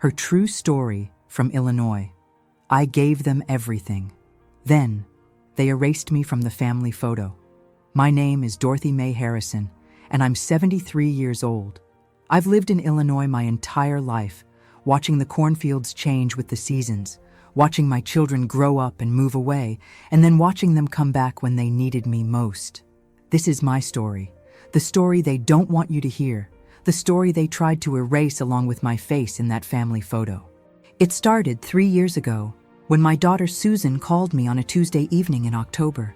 Her true story from Illinois. I gave them everything. Then, they erased me from the family photo. My name is Dorothy Mae Harrison, and I'm 73 years old. I've lived in Illinois my entire life, watching the cornfields change with the seasons, watching my children grow up and move away, and then watching them come back when they needed me most. This is my story, the story they don't want you to hear, the story they tried to erase along with my face in that family photo. It started 3 years ago, when my daughter Susan called me on a Tuesday evening in October.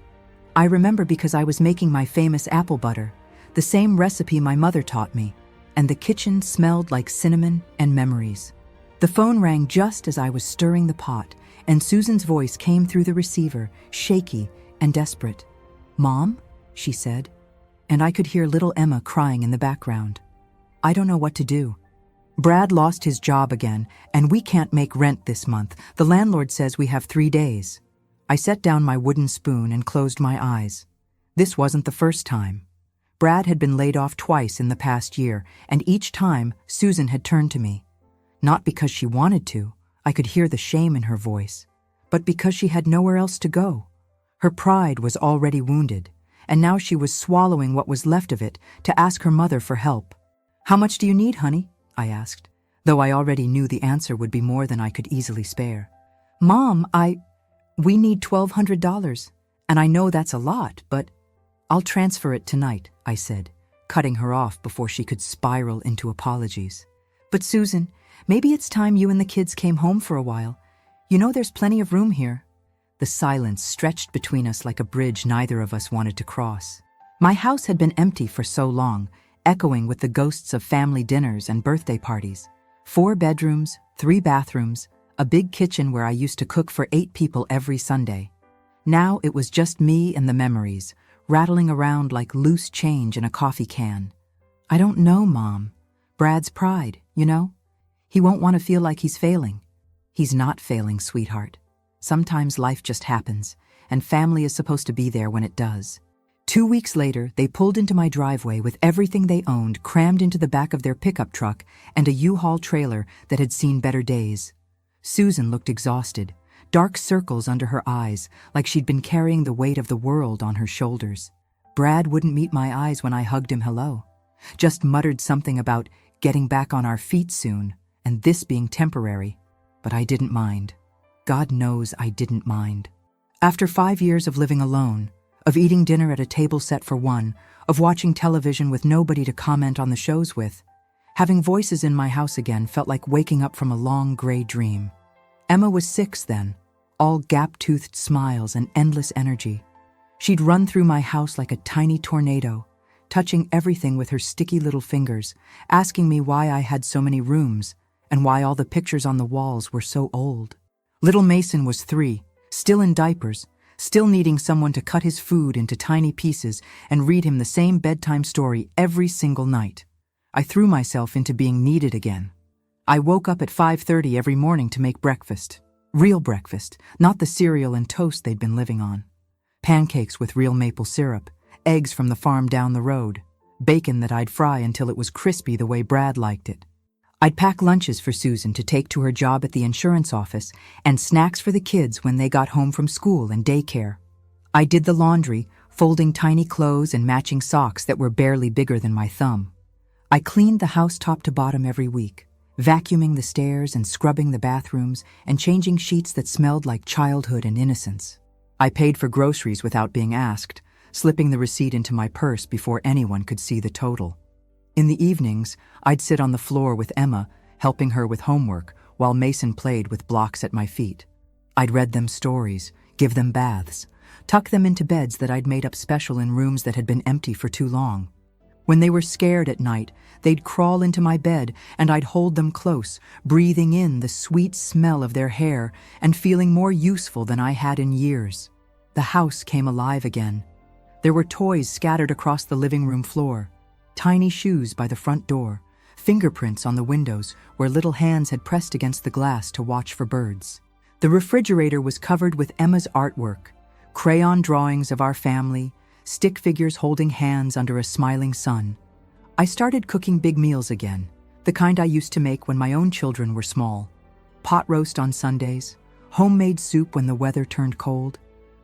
I remember because I was making my famous apple butter, the same recipe my mother taught me, and the kitchen smelled like cinnamon and memories. The phone rang just as I was stirring the pot, and Susan's voice came through the receiver, shaky and desperate. "Mom?" she said, and I could hear little Emma crying in the background. "I don't know what to do. Brad lost his job again, and we can't make rent this month. The landlord says we have 3 days." I set down my wooden spoon and closed my eyes. This wasn't the first time. Brad had been laid off twice in the past year, and each time Susan had turned to me. Not because she wanted to, I could hear the shame in her voice, but because she had nowhere else to go. Her pride was already wounded, and now she was swallowing what was left of it to ask her mother for help. "How much do you need, honey?" I asked, though I already knew the answer would be more than I could easily spare. "Mom, we need $1,200, and I know that's a lot, but I'll transfer it tonight," I said, cutting her off before she could spiral into apologies. "But Susan, maybe it's time you and the kids came home for a while. You know there's plenty of room here." The silence stretched between us like a bridge neither of us wanted to cross. My house had been empty for so long, echoing with the ghosts of family dinners and birthday parties. 4 bedrooms, 3 bathrooms, a big kitchen where I used to cook for 8 people every Sunday. Now it was just me and the memories, rattling around like loose change in a coffee can. "I don't know, Mom. Brad's pride, you know? He won't want to feel like he's failing." "He's not failing, sweetheart. Sometimes life just happens, and family is supposed to be there when it does." 2 weeks later, they pulled into my driveway with everything they owned crammed into the back of their pickup truck and a U-Haul trailer that had seen better days. Susan looked exhausted, dark circles under her eyes, like she'd been carrying the weight of the world on her shoulders. Brad wouldn't meet my eyes when I hugged him hello, just muttered something about getting back on our feet soon, and this being temporary, but I didn't mind. God knows I didn't mind. After 5 years of living alone, of eating dinner at a table set for one, of watching television with nobody to comment on the shows with, having voices in my house again felt like waking up from a long gray dream. Emma was 6 then, all gap-toothed smiles and endless energy. She'd run through my house like a tiny tornado, touching everything with her sticky little fingers, asking me why I had so many rooms and why all the pictures on the walls were so old. Little Mason was 3, still in diapers, still needing someone to cut his food into tiny pieces and read him the same bedtime story every single night. I threw myself into being needed again. I woke up at 5:30 every morning to make breakfast. Real breakfast, not the cereal and toast they'd been living on. Pancakes with real maple syrup, eggs from the farm down the road, bacon that I'd fry until it was crispy the way Brad liked it. I'd pack lunches for Susan to take to her job at the insurance office and snacks for the kids when they got home from school and daycare. I did the laundry, folding tiny clothes and matching socks that were barely bigger than my thumb. I cleaned the house top to bottom every week, vacuuming the stairs and scrubbing the bathrooms and changing sheets that smelled like childhood and innocence. I paid for groceries without being asked, slipping the receipt into my purse before anyone could see the total. In the evenings, I'd sit on the floor with Emma, helping her with homework, while Mason played with blocks at my feet. I'd read them stories, give them baths, tuck them into beds that I'd made up special in rooms that had been empty for too long. When they were scared at night, they'd crawl into my bed and I'd hold them close, breathing in the sweet smell of their hair and feeling more useful than I had in years. The house came alive again. There were toys scattered across the living room floor, tiny shoes by the front door, fingerprints on the windows where little hands had pressed against the glass to watch for birds. The refrigerator was covered with Emma's artwork, crayon drawings of our family, stick figures holding hands under a smiling sun. I started cooking big meals again, The kind I used to make when my own children were small. Pot roast on Sundays, homemade soup when the weather turned cold,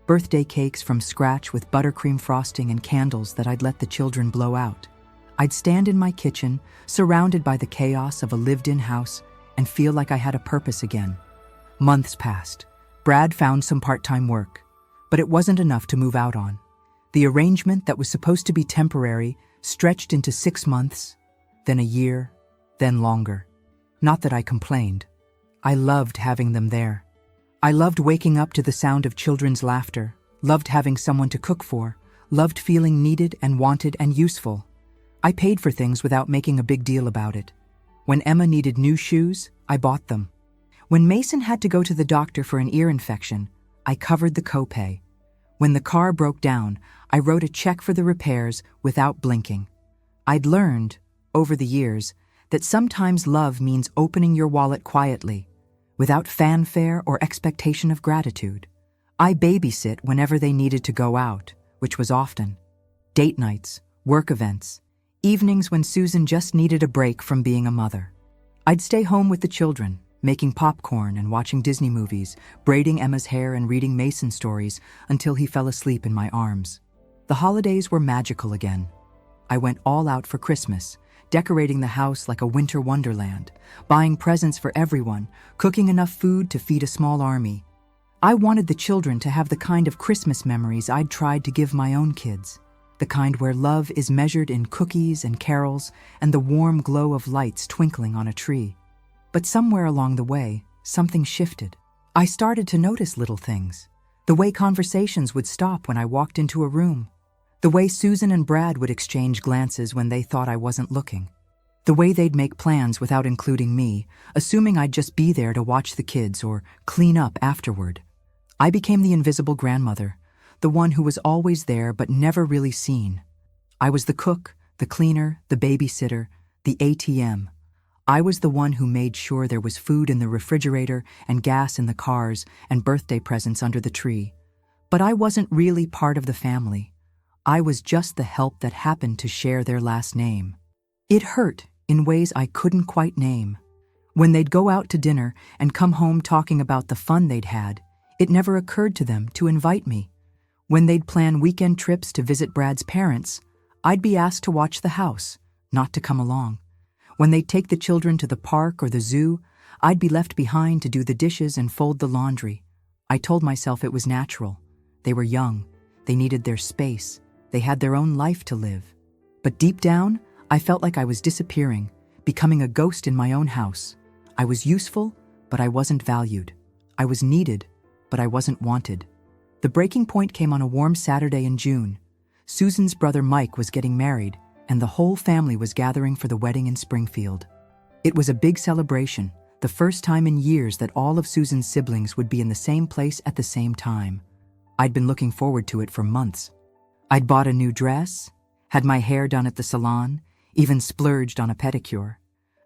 birthday cakes from scratch with buttercream frosting and candles that I'd let the children blow out. I'd stand in my kitchen, surrounded by the chaos of a lived-in house, and feel like I had a purpose again. Months passed. Brad found some part-time work, but it wasn't enough to move out on. The arrangement that was supposed to be temporary stretched into 6 months, then a year, then longer. Not that I complained. I loved having them there. I loved waking up to the sound of children's laughter, loved having someone to cook for, loved feeling needed and wanted and useful. I paid for things without making a big deal about it. When Emma needed new shoes, I bought them. When Mason had to go to the doctor for an ear infection, I covered the copay. When the car broke down, I wrote a check for the repairs without blinking. I'd learned, over the years, that sometimes love means opening your wallet quietly, without fanfare or expectation of gratitude. I babysit whenever they needed to go out, which was often. Date nights, work events, evenings when Susan just needed a break from being a mother. I'd stay home with the children, making popcorn and watching Disney movies, braiding Emma's hair and reading Mason stories until he fell asleep in my arms. The holidays were magical again. I went all out for Christmas, decorating the house like a winter wonderland, buying presents for everyone, cooking enough food to feed a small army. I wanted the children to have the kind of Christmas memories I'd tried to give my own kids, the kind where love is measured in cookies and carols and the warm glow of lights twinkling on a tree. But somewhere along the way, something shifted. I started to notice little things. The way conversations would stop when I walked into a room. The way Susan and Brad would exchange glances when they thought I wasn't looking. The way they'd make plans without including me, assuming I'd just be there to watch the kids or clean up afterward. I became the invisible grandmother, the one who was always there but never really seen. I was the cook, the cleaner, the babysitter, the ATM. I was the one who made sure there was food in the refrigerator and gas in the cars and birthday presents under the tree. But I wasn't really part of the family. I was just the help that happened to share their last name. It hurt in ways I couldn't quite name. When they'd go out to dinner and come home talking about the fun they'd had, it never occurred to them to invite me. When they'd plan weekend trips to visit Brad's parents, I'd be asked to watch the house, not to come along. When they'd take the children to the park or the zoo, I'd be left behind to do the dishes and fold the laundry. I told myself it was natural. They were young. They needed their space. They had their own life to live. But deep down, I felt like I was disappearing, becoming a ghost in my own house. I was useful, but I wasn't valued. I was needed, but I wasn't wanted. The breaking point came on a warm Saturday in June. Susan's brother Mike was getting married, and the whole family was gathering for the wedding in Springfield. It was a big celebration, the first time in years that all of Susan's siblings would be in the same place at the same time. I'd been looking forward to it for months. I'd bought a new dress, had my hair done at the salon, even splurged on a pedicure.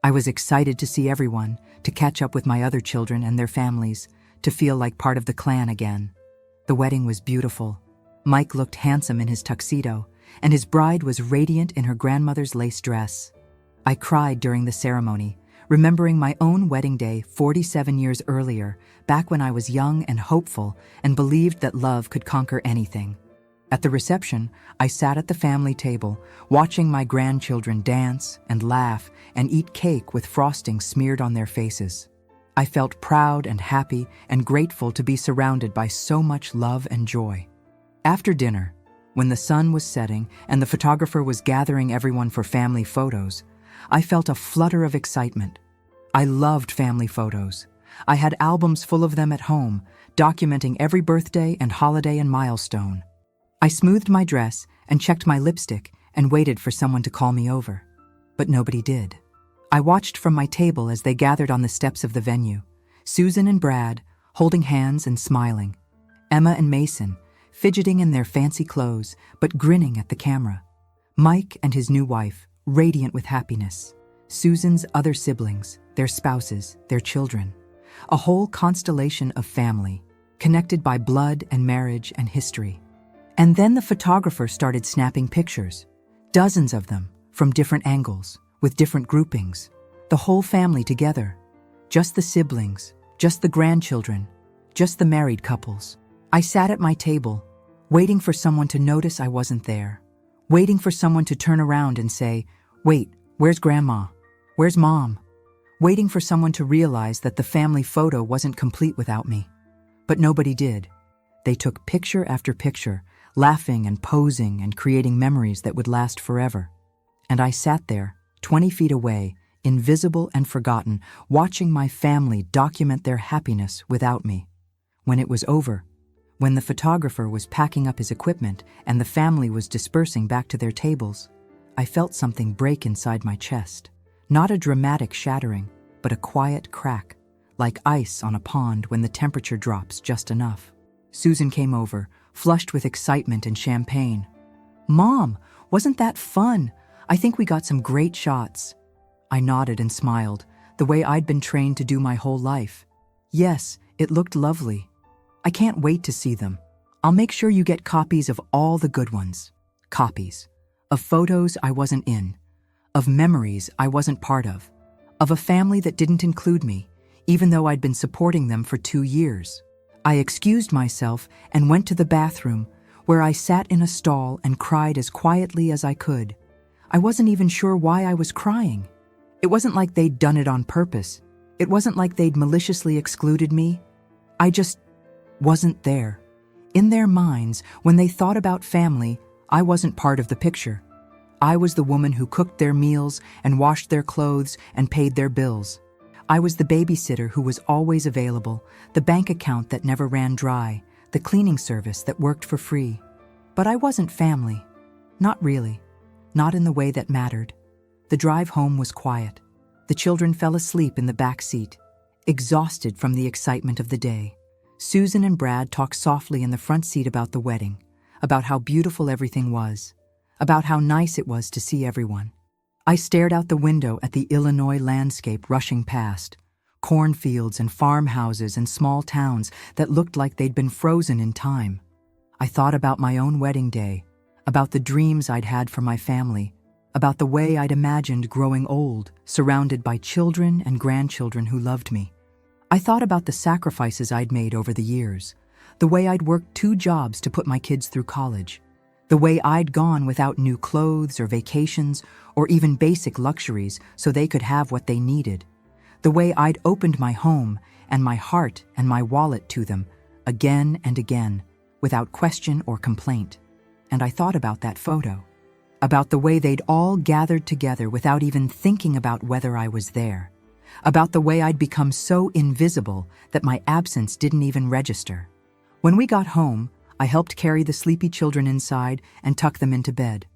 I was excited to see everyone, to catch up with my other children and their families, to feel like part of the clan again. The wedding was beautiful. Mike looked handsome in his tuxedo, and his bride was radiant in her grandmother's lace dress. I cried during the ceremony, remembering my own wedding day 47 years earlier, back when I was young and hopeful and believed that love could conquer anything. At the reception, I sat at the family table, watching my grandchildren dance and laugh and eat cake with frosting smeared on their faces. I felt proud and happy and grateful to be surrounded by so much love and joy. After dinner, when the sun was setting and the photographer was gathering everyone for family photos, I felt a flutter of excitement. I loved family photos. I had albums full of them at home, documenting every birthday and holiday and milestone. I smoothed my dress and checked my lipstick and waited for someone to call me over. But nobody did. I watched from my table as they gathered on the steps of the venue. Susan and Brad, holding hands and smiling. Emma and Mason, fidgeting in their fancy clothes, but grinning at the camera. Mike and his new wife, radiant with happiness. Susan's other siblings, their spouses, their children. A whole constellation of family, connected by blood and marriage and history. And then the photographer started snapping pictures, dozens of them, from different angles, with different groupings. The whole family together. Just the siblings, just the grandchildren, just the married couples. I sat at my table, waiting for someone to notice I wasn't there, waiting for someone to turn around and say, "Wait, where's Grandma? Where's Mom?" Waiting for someone to realize that the family photo wasn't complete without me. But nobody did. They took picture after picture, laughing and posing and creating memories that would last forever. And I sat there, 20 feet away, invisible and forgotten, watching my family document their happiness without me. When it was over, when the photographer was packing up his equipment and the family was dispersing back to their tables, I felt something break inside my chest. Not a dramatic shattering, but a quiet crack, like ice on a pond when the temperature drops just enough. Susan came over, flushed with excitement and champagne. "Mom, wasn't that fun? I think we got some great shots." I nodded and smiled, the way I'd been trained to do my whole life. "Yes, it looked lovely. I can't wait to see them. I'll make sure you get copies of all the good ones." Copies. Of photos I wasn't in. Of memories I wasn't part of a family that didn't include me, even though I'd been supporting them for 2 years. I excused myself and went to the bathroom, where I sat in a stall and cried as quietly as I could. I wasn't even sure why I was crying. It wasn't like they'd done it on purpose. It wasn't like they'd maliciously excluded me. I just wasn't there. In their minds, when they thought about family, I wasn't part of the picture. I was the woman who cooked their meals and washed their clothes and paid their bills. I was the babysitter who was always available, the bank account that never ran dry, the cleaning service that worked for free. But I wasn't family. Not really. Not in the way that mattered. The drive home was quiet. The children fell asleep in the back seat, exhausted from the excitement of the day. Susan and Brad talked softly in the front seat about the wedding, about how beautiful everything was, about how nice it was to see everyone. I stared out the window at the Illinois landscape rushing past, cornfields and farmhouses and small towns that looked like they'd been frozen in time. I thought about my own wedding day, about the dreams I'd had for my family, about the way I'd imagined growing old, surrounded by children and grandchildren who loved me. I thought about the sacrifices I'd made over the years, the way I'd worked 2 jobs to put my kids through college, the way I'd gone without new clothes or vacations or even basic luxuries so they could have what they needed, the way I'd opened my home and my heart and my wallet to them again and again, without question or complaint. And I thought about that photo, about the way they'd all gathered together without even thinking about whether I was there, about the way I'd become so invisible that my absence didn't even register. When we got home, I helped carry the sleepy children inside and tuck them into bed.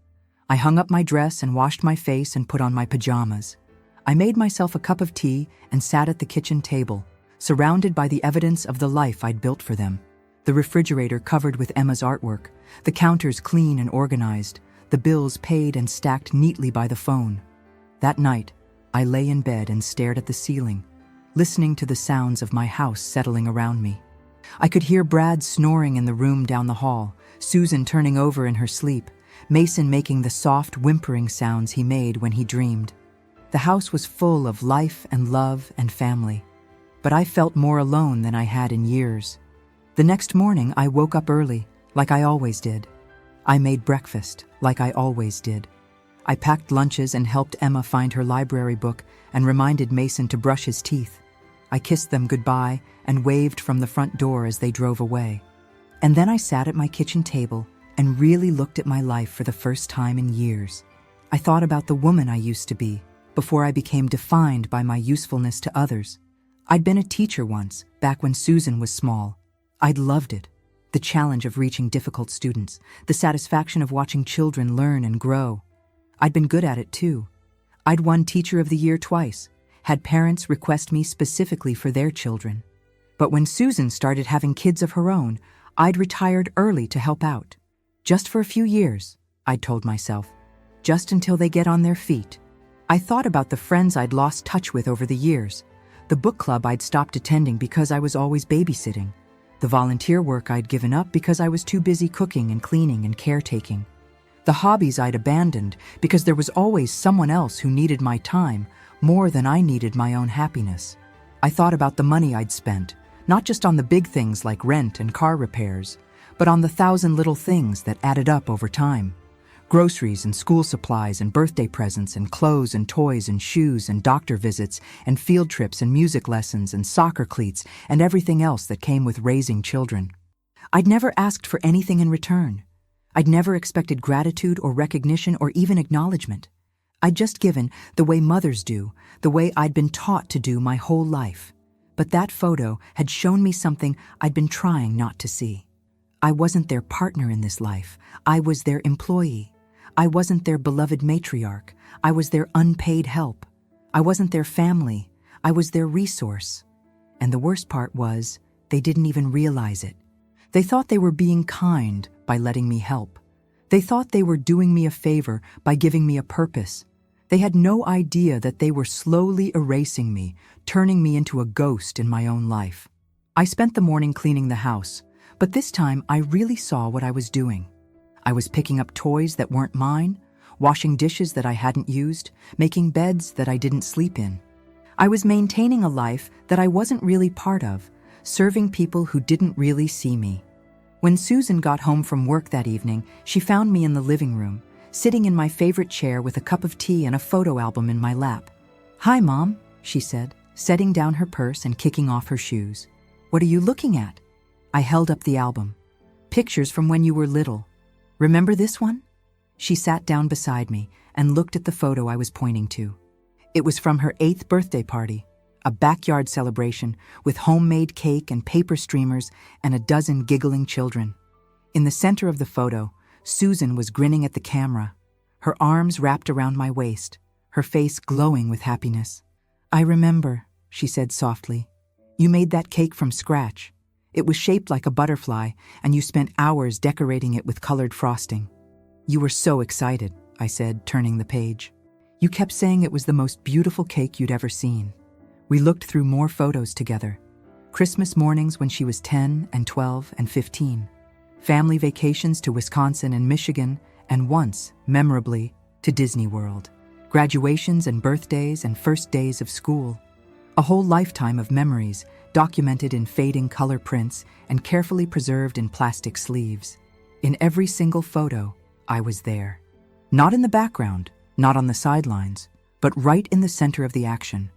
I hung up my dress and washed my face and put on my pajamas. I made myself a cup of tea and sat at the kitchen table, surrounded by the evidence of the life I'd built for them. The refrigerator covered with Emma's artwork, the counters clean and organized, the bills paid and stacked neatly by the phone. That night, I lay in bed and stared at the ceiling, listening to the sounds of my house settling around me. I could hear Brad snoring in the room down the hall, Susan turning over in her sleep, Mason making the soft whimpering sounds he made when he dreamed. The house was full of life and love and family, but I felt more alone than I had in years. The next morning, I woke up early, like I always did. I made breakfast, like I always did. I packed lunches and helped Emma find her library book and reminded Mason to brush his teeth. I kissed them goodbye and waved from the front door as they drove away. And then I sat at my kitchen table and really looked at my life for the first time in years. I thought about the woman I used to be before I became defined by my usefulness to others. I'd been a teacher once, back when Susan was small. I'd loved it. The challenge of reaching difficult students, the satisfaction of watching children learn and grow. I'd been good at it too. I'd won Teacher of the Year twice, had parents request me specifically for their children. But when Susan started having kids of her own, I'd retired early to help out. Just for a few years, I'd told myself. Just until they get on their feet. I thought about the friends I'd lost touch with over the years, the book club I'd stopped attending because I was always babysitting, the volunteer work I'd given up because I was too busy cooking and cleaning and caretaking. the hobbies I'd abandoned because there was always someone else who needed my time more than I needed my own happiness. I thought about the money I'd spent, not just on the big things like rent and car repairs, but on the 1,000 little things that added up over time. Groceries and school supplies and birthday presents and clothes and toys and shoes and doctor visits and field trips and music lessons and soccer cleats and everything else that came with raising children. I'd never asked for anything in return. I'd never expected gratitude or recognition or even acknowledgement. I'd just given the way mothers do, the way I'd been taught to do my whole life. But that photo had shown me something I'd been trying not to see. I wasn't their partner in this life. I was their employee. I wasn't their beloved matriarch. I was their unpaid help. I wasn't their family. I was their resource. And the worst part was, they didn't even realize it. They thought they were being kind by letting me help. They thought they were doing me a favor by giving me a purpose. They had no idea that they were slowly erasing me, turning me into a ghost in my own life. I spent the morning cleaning the house, but this time I really saw what I was doing. I was picking up toys that weren't mine, washing dishes that I hadn't used, making beds that I didn't sleep in. I was maintaining a life that I wasn't really part of, serving people who didn't really see me. When Susan got home from work that evening, she found me in the living room, sitting in my favorite chair with a cup of tea and a photo album in my lap. "Hi, Mom," she said, setting down her purse and kicking off her shoes. "What are you looking at?" I held up the album. "Pictures from when you were little. Remember this one?" She sat down beside me and looked at the photo I was pointing to. It was from her 8th birthday party, a backyard celebration with homemade cake and paper streamers and a dozen giggling children. In the center of the photo, Susan was grinning at the camera, her arms wrapped around my waist, her face glowing with happiness. "I remember," she said softly. "You made that cake from scratch. It was shaped like a butterfly, and you spent hours decorating it with colored frosting." "You were so excited," I said, turning the page. "You kept saying it was the most beautiful cake you'd ever seen." We looked through more photos together. Christmas mornings when she was 10 and 12 and 15. Family vacations to Wisconsin and Michigan, and once, memorably, to Disney World. Graduations and birthdays and first days of school. A whole lifetime of memories, documented in fading color prints and carefully preserved in plastic sleeves. In every single photo, I was there. Not in the background, not on the sidelines, but right in the center of the action.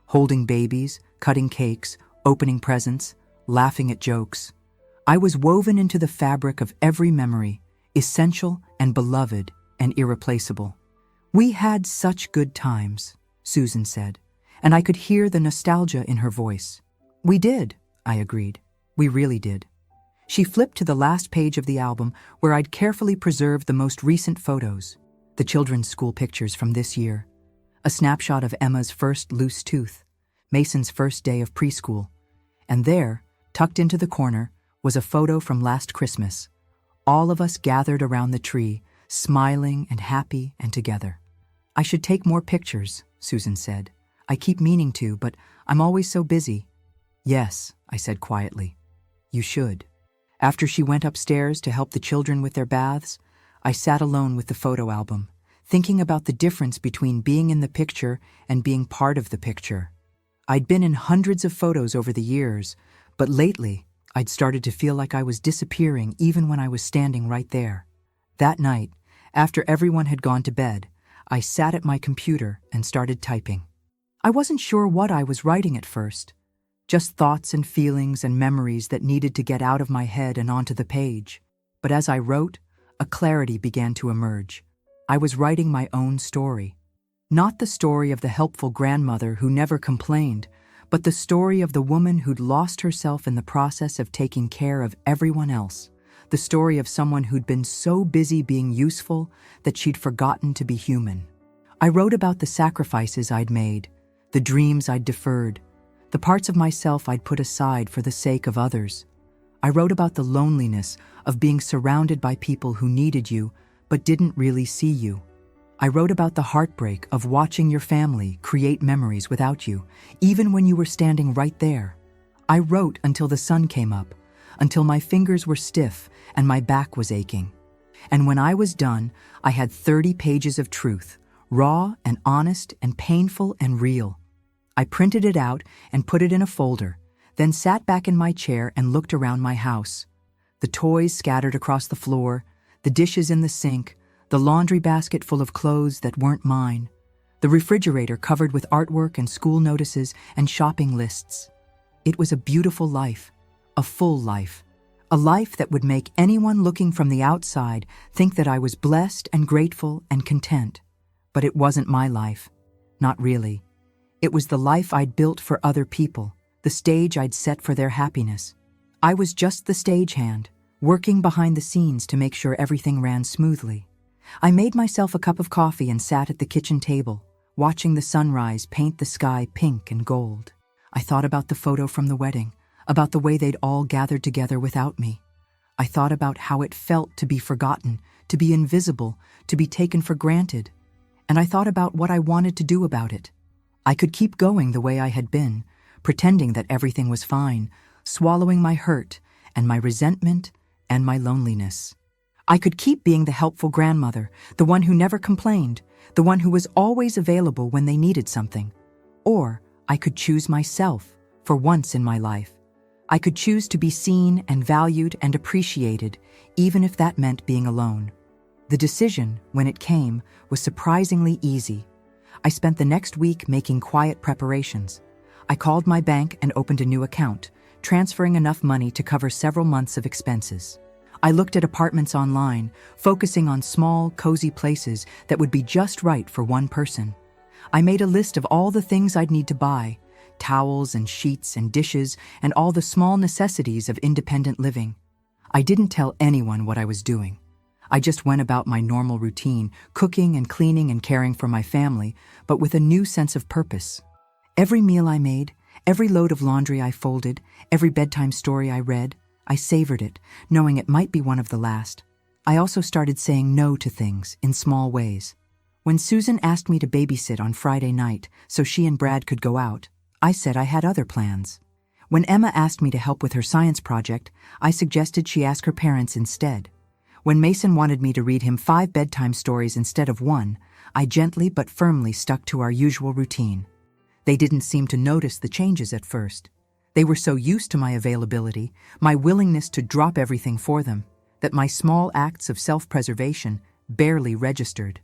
Holding babies, cutting cakes, opening presents, laughing at jokes. I was woven into the fabric of every memory, essential and beloved and irreplaceable. "We had such good times," Susan said, and I could hear the nostalgia in her voice. "We did," I agreed. "We really did." She flipped to the last page of the album where I'd carefully preserved the most recent photos, the children's school pictures from this year. A snapshot of Emma's first loose tooth, Mason's first day of preschool, and there, tucked into the corner, was a photo from last Christmas. All of us gathered around the tree, smiling and happy and together. "I should take more pictures," Susan said. "I keep meaning to, but I'm always so busy." "Yes," I said quietly. "You should." After she went upstairs to help the children with their baths, I sat alone with the photo album, thinking about the difference between being in the picture and being part of the picture. I'd been in hundreds of photos over the years, but lately I'd started to feel like I was disappearing even when I was standing right there. That night, after everyone had gone to bed, I sat at my computer and started typing. I wasn't sure what I was writing at first, just thoughts and feelings and memories that needed to get out of my head and onto the page. But as I wrote, a clarity began to emerge. I was writing my own story. Not the story of the helpful grandmother who never complained, but the story of the woman who'd lost herself in the process of taking care of everyone else. The story of someone who'd been so busy being useful that she'd forgotten to be human. I wrote about the sacrifices I'd made, the dreams I'd deferred, the parts of myself I'd put aside for the sake of others. I wrote about the loneliness of being surrounded by people who needed you but didn't really see you. I wrote about the heartbreak of watching your family create memories without you, even when you were standing right there. I wrote until the sun came up, until my fingers were stiff and my back was aching. And when I was done, I had 30 pages of truth, raw and honest and painful and real. I printed it out and put it in a folder, then sat back in my chair and looked around my house. The toys scattered across the floor, the dishes in the sink, the laundry basket full of clothes that weren't mine, the refrigerator covered with artwork and school notices and shopping lists. It was a beautiful life, a full life, a life that would make anyone looking from the outside think that I was blessed and grateful and content. But it wasn't my life. Not really. It was the life I'd built for other people, the stage I'd set for their happiness. I was just the stagehand, working behind the scenes to make sure everything ran smoothly. I made myself a cup of coffee and sat at the kitchen table, watching the sunrise paint the sky pink and gold. I thought about the photo from the wedding, about the way they'd all gathered together without me. I thought about how it felt to be forgotten, to be invisible, to be taken for granted. And I thought about what I wanted to do about it. I could keep going the way I had been, pretending that everything was fine, swallowing my hurt and my resentment and my loneliness. I could keep being the helpful grandmother, the one who never complained, the one who was always available when they needed something. Or I could choose myself for once in my life. I could choose to be seen and valued and appreciated, even if that meant being alone. The decision, when it came, was surprisingly easy. I spent the next week making quiet preparations. I called my bank and opened a new account, transferring enough money to cover several months of expenses. I looked at apartments online, focusing on small, cozy places that would be just right for one person. I made a list of all the things I'd need to buy, towels and sheets and dishes and all the small necessities of independent living. I didn't tell anyone what I was doing. I just went about my normal routine, cooking and cleaning and caring for my family, but with a new sense of purpose. Every meal I made, every load of laundry I folded, every bedtime story I read, I savored it, knowing it might be one of the last. I also started saying no to things in small ways. When Susan asked me to babysit on Friday night so she and Brad could go out, I said I had other plans. When Emma asked me to help with her science project, I suggested she ask her parents instead. When Mason wanted me to read him 5 bedtime stories instead of 1, I gently but firmly stuck to our usual routine. They didn't seem to notice the changes at first. They were so used to my availability, my willingness to drop everything for them, that my small acts of self-preservation barely registered.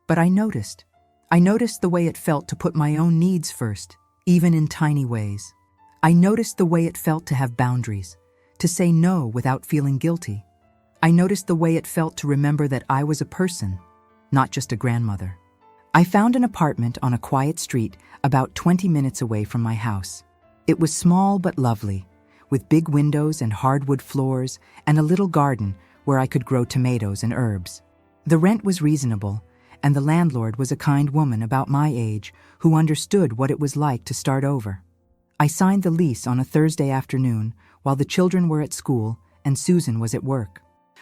But I noticed. I noticed the way it felt to put my own needs first, even in tiny ways. I noticed the way it felt to have boundaries, to say no without feeling guilty. I noticed the way it felt to remember that I was a person, not just a grandmother. I found an apartment on a quiet street about 20 minutes away from my house. It was small but lovely, with big windows and hardwood floors and a little garden where I could grow tomatoes and herbs. The rent was reasonable, and the landlord was a kind woman about my age who understood what it was like to start over. I signed the lease on a Thursday afternoon while the children were at school and Susan was at work.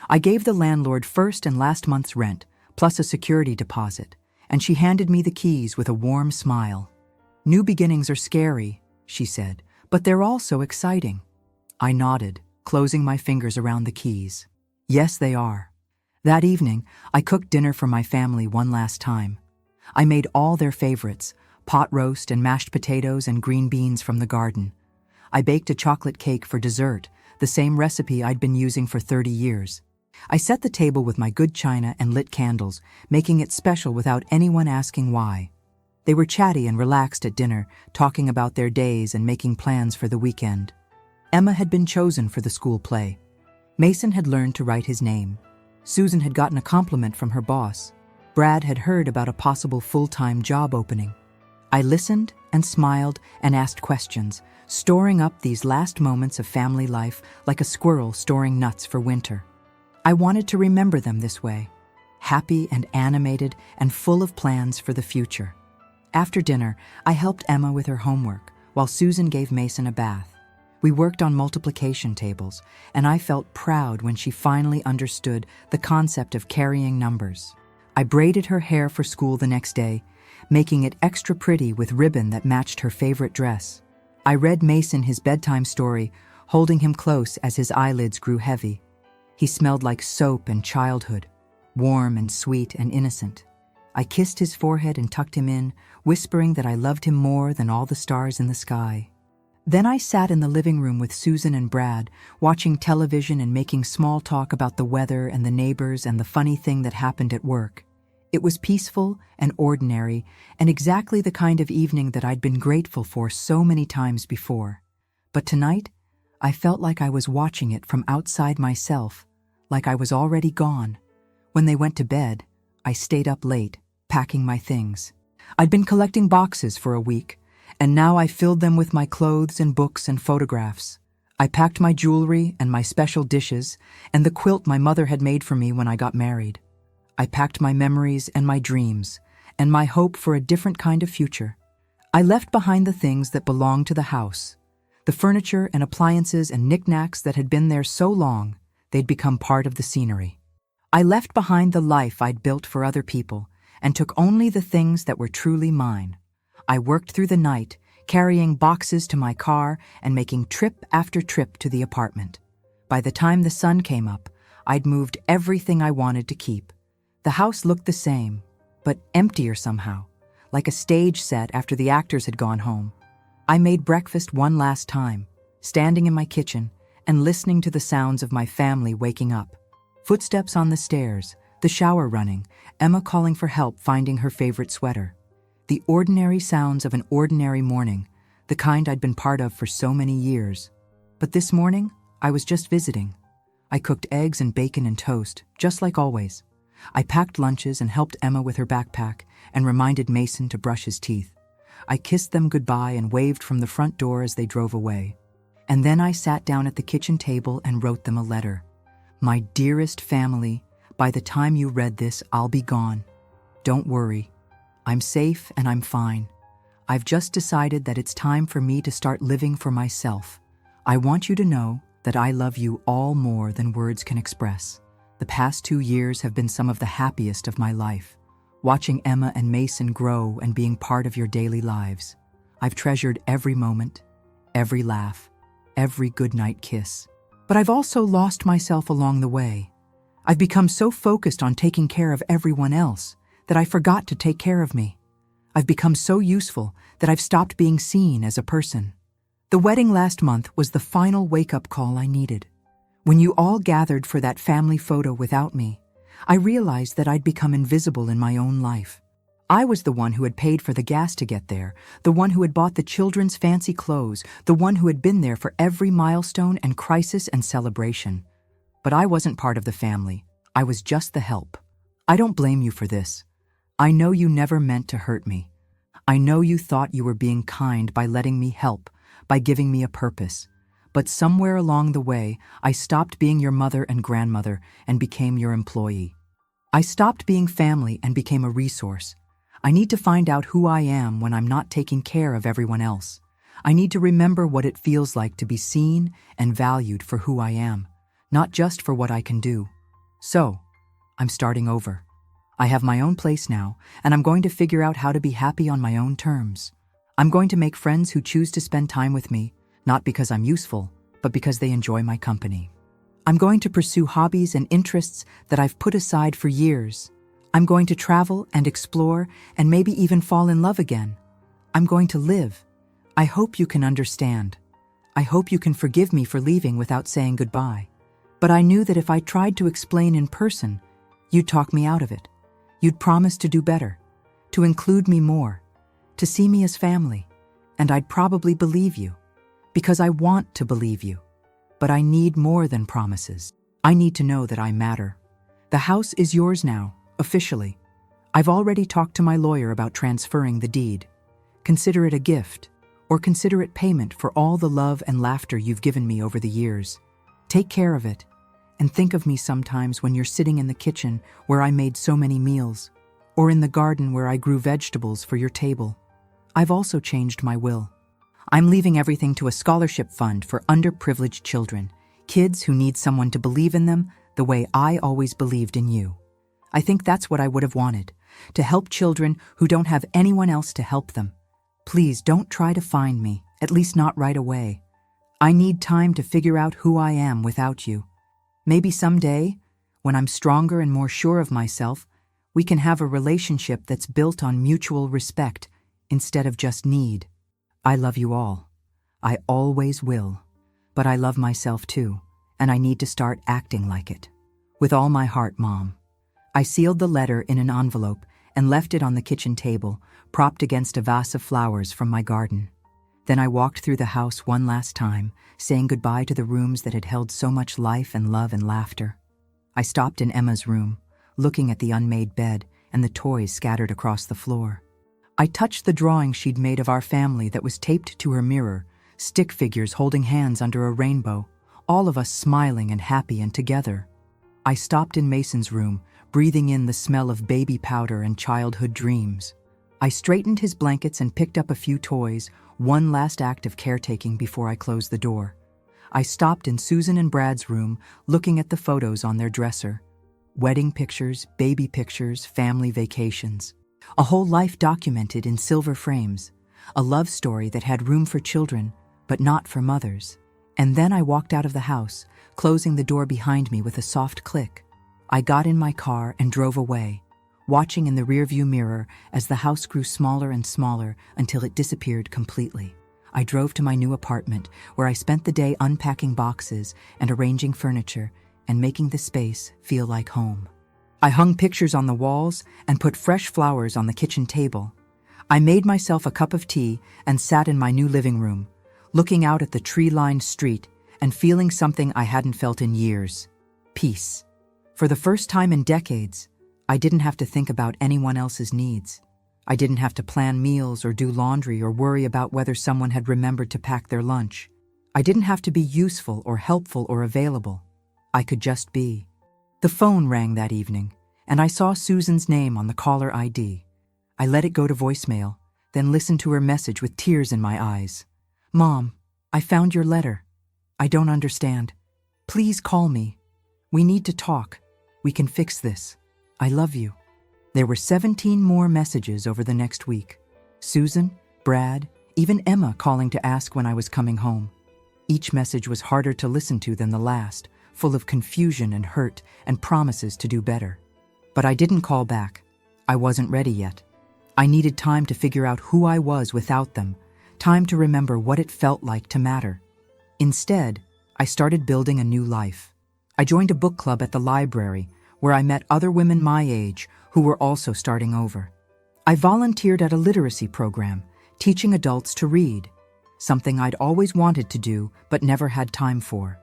I gave the landlord first and last month's rent, plus a security deposit, and she handed me the keys with a warm smile. "New beginnings are scary," she said, "but they're also exciting." I nodded, closing my fingers around the keys. Yes, they are. That evening, I cooked dinner for my family one last time. I made all their favorites, pot roast and mashed potatoes and green beans from the garden. I baked a chocolate cake for dessert, the same recipe I'd been using for 30 years. I set the table with my good china and lit candles, making it special without anyone asking why. They were chatty and relaxed at dinner, talking about their days and making plans for the weekend. Emma had been chosen for the school play. Mason had learned to write his name. Susan had gotten a compliment from her boss. Brad had heard about a possible full-time job opening. I listened and smiled and asked questions, storing up these last moments of family life like a squirrel storing nuts for winter. I wanted to remember them this way, happy and animated and full of plans for the future. After dinner, I helped Emma with her homework, while Susan gave Mason a bath. We worked on multiplication tables, and I felt proud when she finally understood the concept of carrying numbers. I braided her hair for school the next day, making it extra pretty with ribbon that matched her favorite dress. I read Mason his bedtime story, holding him close as his eyelids grew heavy. He smelled like soap and childhood, warm and sweet and innocent. I kissed his forehead and tucked him in, whispering that I loved him more than all the stars in the sky. Then I sat in the living room with Susan and Brad, watching television and making small talk about the weather and the neighbors and the funny thing that happened at work. It was peaceful and ordinary, and exactly the kind of evening that I'd been grateful for so many times before. But tonight, I felt like I was watching it from outside myself, like I was already gone. When they went to bed, I stayed up late, packing my things. I'd been collecting boxes for a week, and now I filled them with my clothes and books and photographs. I packed my jewelry and my special dishes and the quilt my mother had made for me when I got married. I packed my memories and my dreams and my hope for a different kind of future. I left behind the things that belonged to the house, the furniture and appliances and knickknacks that had been there so long they'd become part of the scenery. I left behind the life I'd built for other people and took only the things that were truly mine. I worked through the night, carrying boxes to my car and making trip after trip to the apartment. By the time the sun came up, I'd moved everything I wanted to keep. The house looked the same, but emptier somehow, like a stage set after the actors had gone home. I made breakfast one last time, standing in my kitchen and listening to the sounds of my family waking up. Footsteps on the stairs, the shower running, Emma calling for help finding her favorite sweater. The ordinary sounds of an ordinary morning, the kind I'd been part of for so many years. But this morning, I was just visiting. I cooked eggs and bacon and toast, just like always. I packed lunches and helped Emma with her backpack and reminded Mason to brush his teeth. I kissed them goodbye and waved from the front door as they drove away. And then I sat down at the kitchen table and wrote them a letter. My dearest family, by the time you read this, I'll be gone. Don't worry. I'm safe and I'm fine. I've just decided that it's time for me to start living for myself. I want you to know that I love you all more than words can express. The past 2 years have been some of the happiest of my life. Watching Emma and Mason grow and being part of your daily lives. I've treasured every moment, every laugh, every goodnight kiss. But I've also lost myself along the way. I've become so focused on taking care of everyone else that I forgot to take care of me. I've become so useful that I've stopped being seen as a person. The wedding last month was the final wake-up call I needed. When you all gathered for that family photo without me, I realized that I'd become invisible in my own life. I was the one who had paid for the gas to get there, the one who had bought the children's fancy clothes, the one who had been there for every milestone and crisis and celebration. But I wasn't part of the family. I was just the help. I don't blame you for this. I know you never meant to hurt me. I know you thought you were being kind by letting me help, by giving me a purpose. But somewhere along the way, I stopped being your mother and grandmother and became your employee. I stopped being family and became a resource. I need to find out who I am when I'm not taking care of everyone else. I need to remember what it feels like to be seen and valued for who I am, not just for what I can do. So, I'm starting over. I have my own place now, and I'm going to figure out how to be happy on my own terms. I'm going to make friends who choose to spend time with me, not because I'm useful, but because they enjoy my company. I'm going to pursue hobbies and interests that I've put aside for years. I'm going to travel and explore and maybe even fall in love again. I'm going to live. I hope you can understand. I hope you can forgive me for leaving without saying goodbye. But I knew that if I tried to explain in person, you'd talk me out of it. You'd promise to do better, to include me more, to see me as family, and I'd probably believe you, because I want to believe you. But I need more than promises. I need to know that I matter. The house is yours now. Officially. I've already talked to my lawyer about transferring the deed. Consider it a gift, or consider it payment for all the love and laughter you've given me over the years. Take care of it, and think of me sometimes when you're sitting in the kitchen where I made so many meals, or in the garden where I grew vegetables for your table. I've also changed my will. I'm leaving everything to a scholarship fund for underprivileged children, kids who need someone to believe in them the way I always believed in you. I think that's what I would have wanted, to help children who don't have anyone else to help them. Please don't try to find me, at least not right away. I need time to figure out who I am without you. Maybe someday, When I'm stronger and more sure of myself, we can have a relationship that's built on mutual respect instead of just need. I love you all. I always will. But I love myself too, and I need to start acting like it. With all my heart, Mom. I sealed the letter in an envelope and left it on the kitchen table, propped against a vase of flowers from my garden. Then I walked through the house one last time, saying goodbye to the rooms that had held so much life and love and laughter. I stopped in Emma's room, looking at the unmade bed and the toys scattered across the floor. I touched the drawing she'd made of our family that was taped to her mirror, stick figures holding hands under a rainbow, all of us smiling and happy and together. I stopped in Mason's room, breathing in the smell of baby powder and childhood dreams. I straightened his blankets and picked up a few toys, one last act of caretaking before I closed the door. I stopped in Susan and Brad's room, looking at the photos on their dresser. Wedding pictures, baby pictures, family vacations. A whole life documented in silver frames. A love story that had room for children, but not for mothers. And then I walked out of the house, closing the door behind me with a soft click. I got in my car and drove away, watching in the rearview mirror as the house grew smaller and smaller until it disappeared completely. I drove to my new apartment, where I spent the day unpacking boxes and arranging furniture and making the space feel like home. I hung pictures on the walls and put fresh flowers on the kitchen table. I made myself a cup of tea and sat in my new living room, looking out at the tree-lined street and feeling something I hadn't felt in years: peace. For the first time in decades, I didn't have to think about anyone else's needs. I didn't have to plan meals or do laundry or worry about whether someone had remembered to pack their lunch. I didn't have to be useful or helpful or available. I could just be. The phone rang that evening, and I saw Susan's name on the caller ID. I let it go to voicemail, then listened to her message with tears in my eyes. "Mom, I found your letter. I don't understand. Please call me. We need to talk. We can fix this. I love you." There were 17 more messages over the next week. Susan, Brad, even Emma calling to ask when I was coming home. Each message was harder to listen to than the last, full of confusion and hurt and promises to do better. But I didn't call back. I wasn't ready yet. I needed time to figure out who I was without them, time to remember what it felt like to matter. Instead, I started building a new life. I joined a book club at the library, where I met other women my age who were also starting over. I volunteered at a literacy program, teaching adults to read, something I'd always wanted to do but never had time for.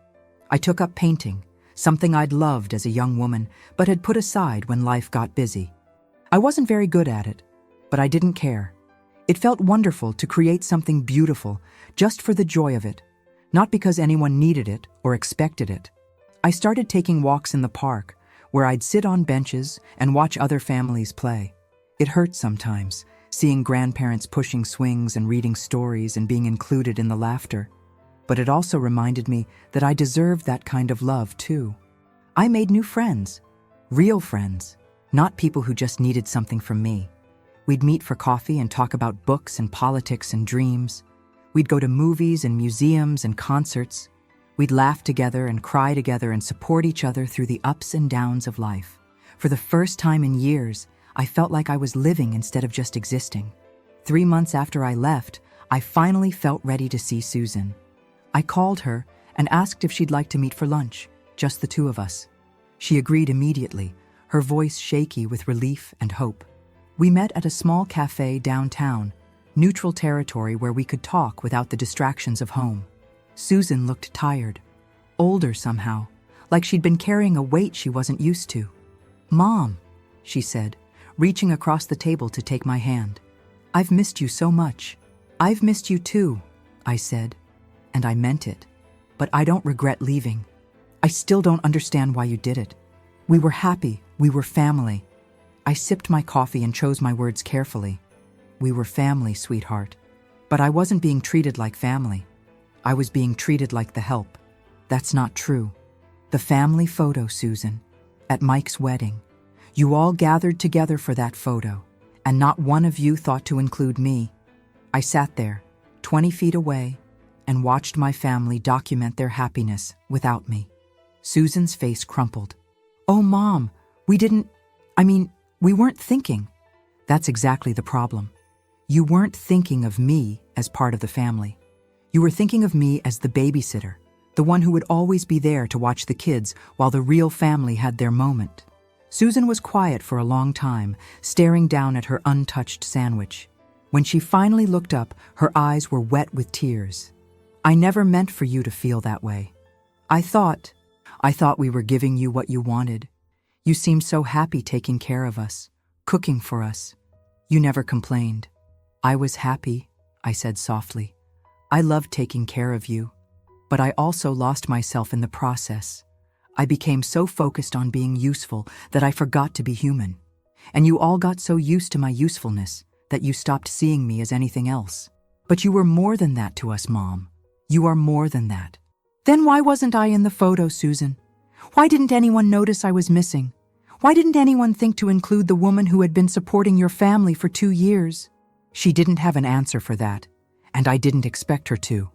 I took up painting, something I'd loved as a young woman but had put aside when life got busy. I wasn't very good at it, but I didn't care. It felt wonderful to create something beautiful just for the joy of it, not because anyone needed it or expected it. I started taking walks in the park, where I'd sit on benches and watch other families play. It hurt sometimes, seeing grandparents pushing swings and reading stories and being included in the laughter. But it also reminded me that I deserved that kind of love too. I made new friends, real friends, not people who just needed something from me. We'd meet for coffee and talk about books and politics and dreams. We'd go to movies and museums and concerts. We'd laugh together and cry together and support each other through the ups and downs of life. For the first time in years, I felt like I was living instead of just existing. 3 months after I left, I finally felt ready to see Susan. I called her and asked if she'd like to meet for lunch, just the two of us. She agreed immediately, her voice shaky with relief and hope. We met at a small cafe downtown, neutral territory where we could talk without the distractions of home. Susan looked tired, older somehow, like she'd been carrying a weight she wasn't used to. "Mom," she said, reaching across the table to take my hand. "I've missed you so much." "I've missed you too," I said, and I meant it. "But I don't regret leaving. I still don't understand why you did it. We were happy, we were family." I sipped my coffee and chose my words carefully. "We were family, sweetheart." But I wasn't being treated like family. I was being treated like the help. That's not true. The family photo, Susan, at Mike's wedding. You all gathered together for that photo, and not one of you thought to include me. I sat there, 20 feet away, and watched my family document their happiness without me. Susan's face crumpled. "Oh, Mom, we didn't, I mean, we weren't thinking." That's exactly the problem. You weren't thinking of me as part of the family. You were thinking of me as the babysitter, the one who would always be there to watch the kids while the real family had their moment. Susan was quiet for a long time, staring down at her untouched sandwich. When she finally looked up, her eyes were wet with tears. "I never meant for you to feel that way. I thought we were giving you what you wanted. You seemed so happy taking care of us, cooking for us. You never complained." "I was happy," I said softly. "I loved taking care of you, but I also lost myself in the process. I became so focused on being useful that I forgot to be human. And you all got so used to my usefulness that you stopped seeing me as anything else. But you were more than that to us, Mom. You are more than that." "Then why wasn't I in the photo, Susan? Why didn't anyone notice I was missing? Why didn't anyone think to include the woman who had been supporting your family for 2 years? She didn't have an answer for that, and I didn't expect her to.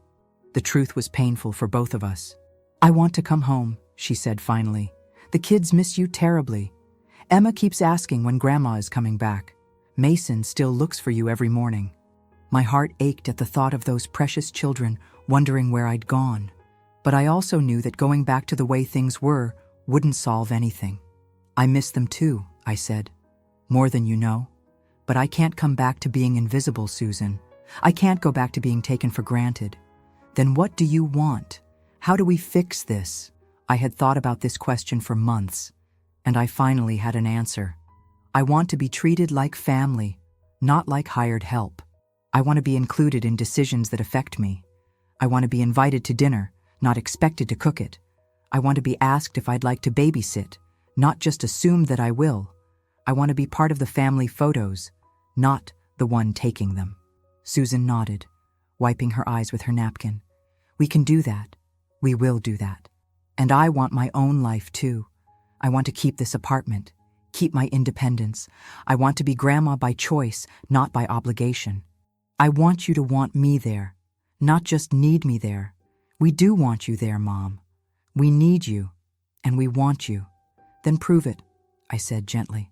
The truth was painful for both of us. "I want to come home," she said finally. "The kids miss you terribly. Emma keeps asking when Grandma is coming back. Mason still looks for you every morning." My heart ached at the thought of those precious children wondering where I'd gone. But I also knew that going back to the way things were wouldn't solve anything. "I miss them too," I said. "More than you know. But I can't come back to being invisible, Susan. I can't go back to being taken for granted." "Then what do you want? How do we fix this?" I had thought about this question for months, and I finally had an answer. "I want to be treated like family, not like hired help. I want to be included in decisions that affect me. I want to be invited to dinner, not expected to cook it. I want to be asked if I'd like to babysit, not just assumed that I will. I want to be part of the family photos, not the one taking them." Susan nodded, wiping her eyes with her napkin. "We can do that. We will do that. And I want my own life too. I want to keep this apartment, keep my independence. I want to be Grandma by choice, not by obligation. I want you to want me there, not just need me there. We do want you there, Mom. We need you, and we want you." "Then prove it," I said gently.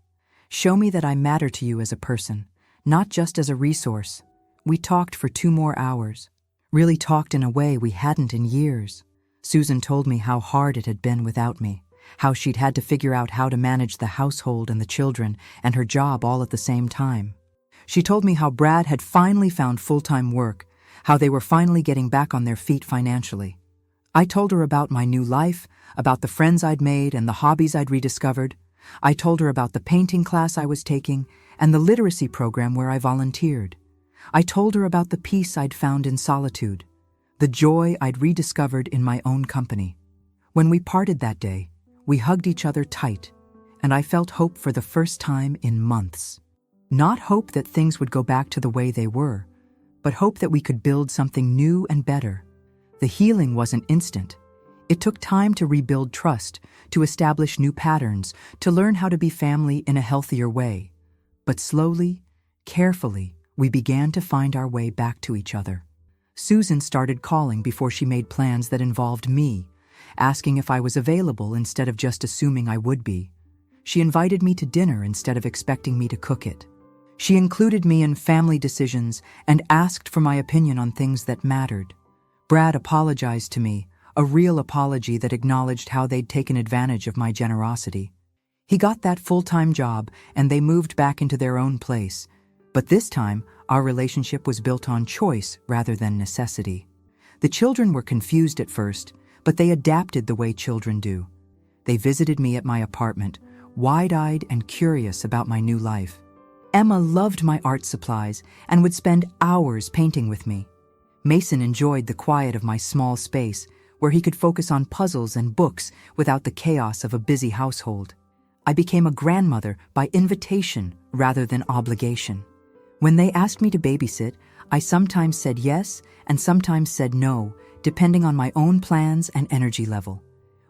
"Show me that I matter to you as a person, not just as a resource." We talked for 2 more hours, really talked in a way we hadn't in years. Susan told me how hard it had been without me, how she'd had to figure out how to manage the household and the children and her job all at the same time. She told me how Brad had finally found full-time work, how they were finally getting back on their feet financially. I told her about my new life, about the friends I'd made and the hobbies I'd rediscovered. I told her about the painting class I was taking and the literacy program where I volunteered. I told her about the peace I'd found in solitude, the joy I'd rediscovered in my own company. When we parted that day, we hugged each other tight, and I felt hope for the first time in months. Not hope that things would go back to the way they were, but hope that we could build something new and better. The healing wasn't instant. It took time to rebuild trust, to establish new patterns, to learn how to be family in a healthier way. But slowly, carefully, we began to find our way back to each other. Susan started calling before she made plans that involved me, asking if I was available instead of just assuming I would be. She invited me to dinner instead of expecting me to cook it. She included me in family decisions and asked for my opinion on things that mattered. Brad apologized to me, a real apology that acknowledged how they'd taken advantage of my generosity. He got that full-time job and they moved back into their own place. But this time, our relationship was built on choice rather than necessity. The children were confused at first, but they adapted the way children do. They visited me at my apartment, wide-eyed and curious about my new life. Emma loved my art supplies and would spend hours painting with me. Mason enjoyed the quiet of my small space, where he could focus on puzzles and books without the chaos of a busy household. I became a grandmother by invitation rather than obligation. When they asked me to babysit, I sometimes said yes and sometimes said no, depending on my own plans and energy level.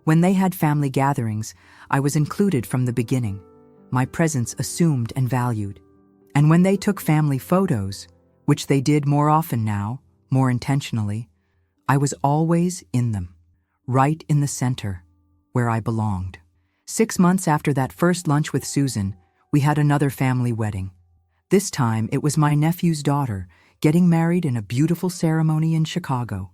When they had family gatherings, I was included from the beginning, my presence assumed and valued. And when they took family photos, which they did more often now, more intentionally, I was always in them, right in the center, where I belonged. 6 months after that first lunch with Susan, we had another family wedding. This time, it was my nephew's daughter, getting married in a beautiful ceremony in Chicago.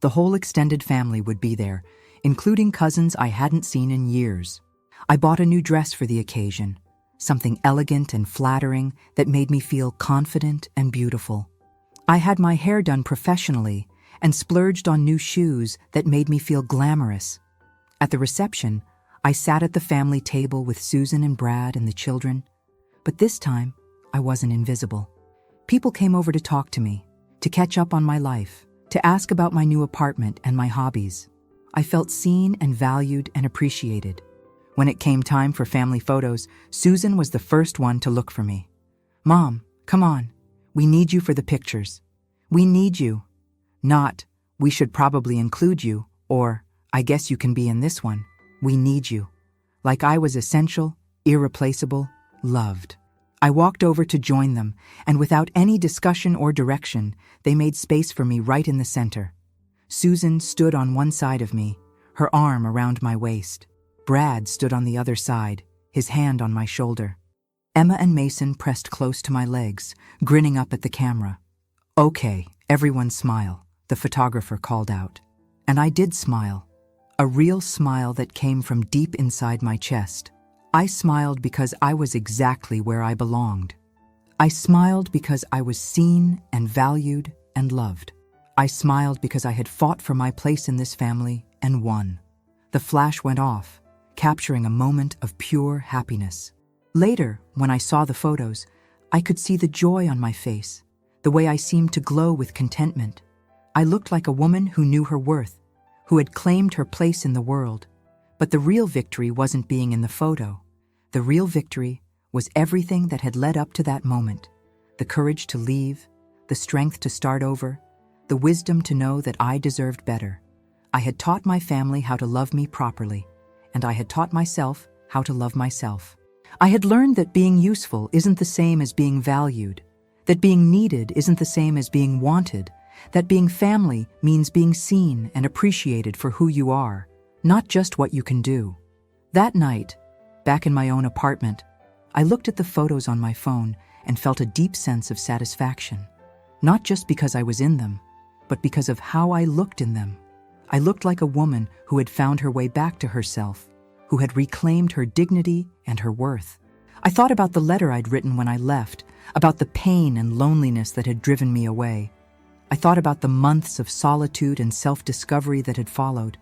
The whole extended family would be there, including cousins I hadn't seen in years. I bought a new dress for the occasion, something elegant and flattering that made me feel confident and beautiful. I had my hair done professionally and splurged on new shoes that made me feel glamorous. At the reception, I sat at the family table with Susan and Brad and the children, but this time, I wasn't invisible. People came over to talk to me, to catch up on my life, to ask about my new apartment and my hobbies. I felt seen and valued and appreciated. When it came time for family photos, Susan was the first one to look for me. "Mom, come on. We need you for the pictures. We need you." Not, "We should probably include you," or, "I guess you can be in this one." We need you. Like I was essential, irreplaceable, loved. I walked over to join them, and without any discussion or direction, they made space for me right in the center. Susan stood on one side of me, her arm around my waist. Brad stood on the other side, his hand on my shoulder. Emma and Mason pressed close to my legs, grinning up at the camera. "Okay, everyone smile," the photographer called out. And I did smile. A real smile that came from deep inside my chest. I smiled because I was exactly where I belonged. I smiled because I was seen and valued and loved. I smiled because I had fought for my place in this family and won. The flash went off, capturing a moment of pure happiness. Later, when I saw the photos, I could see the joy on my face, the way I seemed to glow with contentment. I looked like a woman who knew her worth, who had claimed her place in the world. But the real victory wasn't being in the photo. The real victory was everything that had led up to that moment. The courage to leave, the strength to start over, the wisdom to know that I deserved better. I had taught my family how to love me properly, and I had taught myself how to love myself. I had learned that being useful isn't the same as being valued, that being needed isn't the same as being wanted, that being family means being seen and appreciated for who you are, not just what you can do. That night, back in my own apartment, I looked at the photos on my phone and felt a deep sense of satisfaction. Not just because I was in them, but because of how I looked in them. I looked like a woman who had found her way back to herself, who had reclaimed her dignity and her worth. I thought about the letter I'd written when I left, about the pain and loneliness that had driven me away. I thought about the months of solitude and self-discovery that had followed.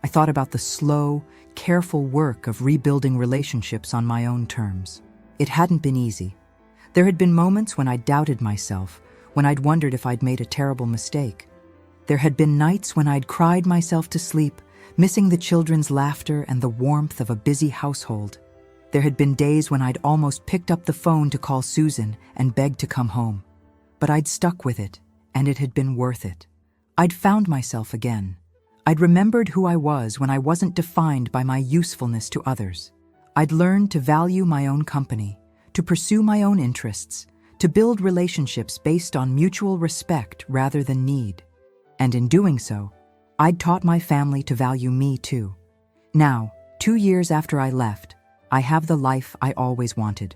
I thought about the slow, careful work of rebuilding relationships on my own terms. It hadn't been easy. There had been moments when I doubted myself, when I'd wondered if I'd made a terrible mistake. There had been nights when I'd cried myself to sleep, missing the children's laughter and the warmth of a busy household. There had been days when I'd almost picked up the phone to call Susan and beg to come home. But I'd stuck with it, and it had been worth it. I'd found myself again. I'd remembered who I was when I wasn't defined by my usefulness to others. I'd learned to value my own company, to pursue my own interests, to build relationships based on mutual respect rather than need. And in doing so, I'd taught my family to value me too. Now, 2 years after I left, I have the life I always wanted.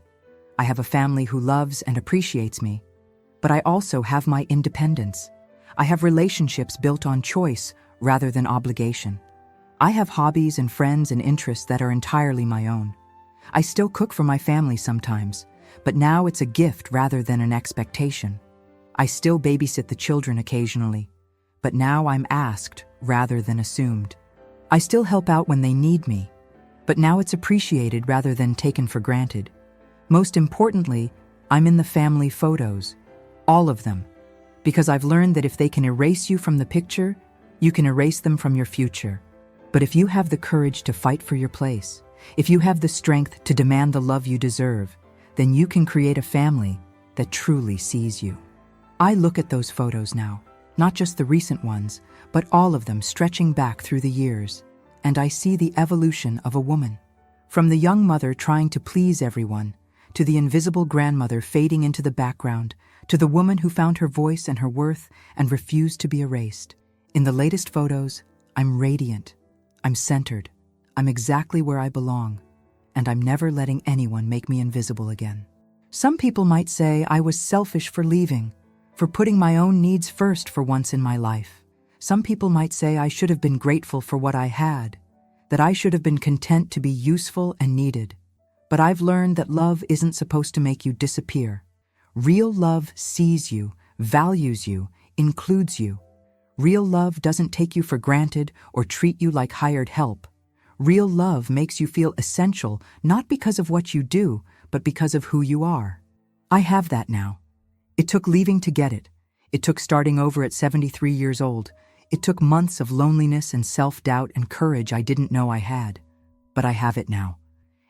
I have a family who loves and appreciates me, but I also have my independence. I have relationships built on choice rather than obligation. I have hobbies and friends and interests that are entirely my own. I still cook for my family sometimes, but now it's a gift rather than an expectation. I still babysit the children occasionally, but now I'm asked rather than assumed. I still help out when they need me, but now it's appreciated rather than taken for granted. Most importantly, I'm in the family photos, all of them, because I've learned that if they can erase you from the picture, you can erase them from your future. But if you have the courage to fight for your place, if you have the strength to demand the love you deserve, then you can create a family that truly sees you. I look at those photos now, not just the recent ones, but all of them stretching back through the years, and I see the evolution of a woman. From the young mother trying to please everyone, to the invisible grandmother fading into the background, to the woman who found her voice and her worth and refused to be erased. In the latest photos, I'm radiant. I'm centered. I'm exactly where I belong. and I'm never letting anyone make me invisible again. Some people might say I was selfish for leaving, for putting my own needs first for once in my life. Some people might say I should have been grateful for what I had, that I should have been content to be useful and needed. But I've learned that love isn't supposed to make you disappear. Real love sees you, values you, includes you. Real love doesn't take you for granted or treat you like hired help. Real love makes you feel essential, not because of what you do, but because of who you are. I have that now. It took leaving to get it. It took starting over at 73 years old. It took months of loneliness and self-doubt and courage I didn't know I had. But I have it now.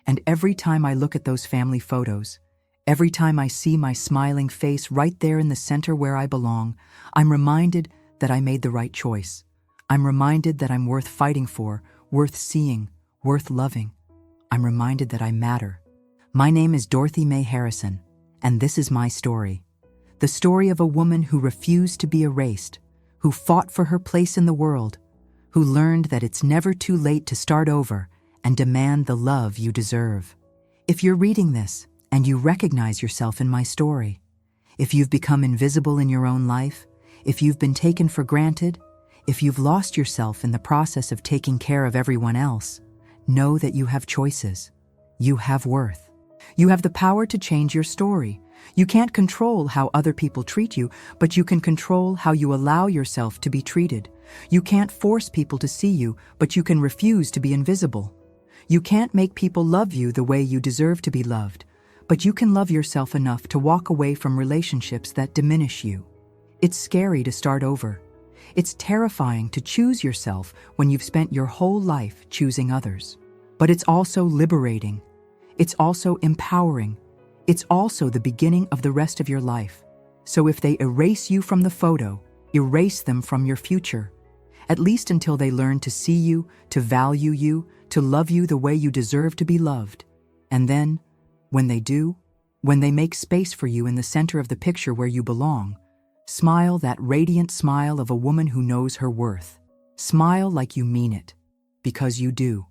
And every time I look at those family photos, every time I see my smiling face right there in the center where I belong, I'm reminded that I made the right choice. I'm reminded that I'm worth fighting for, worth seeing, worth loving. I'm reminded that I matter. My name is Dorothy Mae Harrison, and this is my story. The story of a woman who refused to be erased, who fought for her place in the world, who learned that it's never too late to start over and demand the love you deserve. If you're reading this and you recognize yourself in my story, if you've become invisible in your own life, if you've been taken for granted, if you've lost yourself in the process of taking care of everyone else, know that you have choices. You have worth. You have the power to change your story. You can't control how other people treat you, but you can control how you allow yourself to be treated. You can't force people to see you, but you can refuse to be invisible. You can't make people love you the way you deserve to be loved, but you can love yourself enough to walk away from relationships that diminish you. It's scary to start over. It's terrifying to choose yourself when you've spent your whole life choosing others. But it's also liberating. It's also empowering. It's also the beginning of the rest of your life. So if they erase you from the photo, erase them from your future. At least until they learn to see you, to value you, to love you the way you deserve to be loved. And then, when they do, when they make space for you in the center of the picture where you belong, smile that radiant smile of a woman who knows her worth. Smile like you mean it, because you do.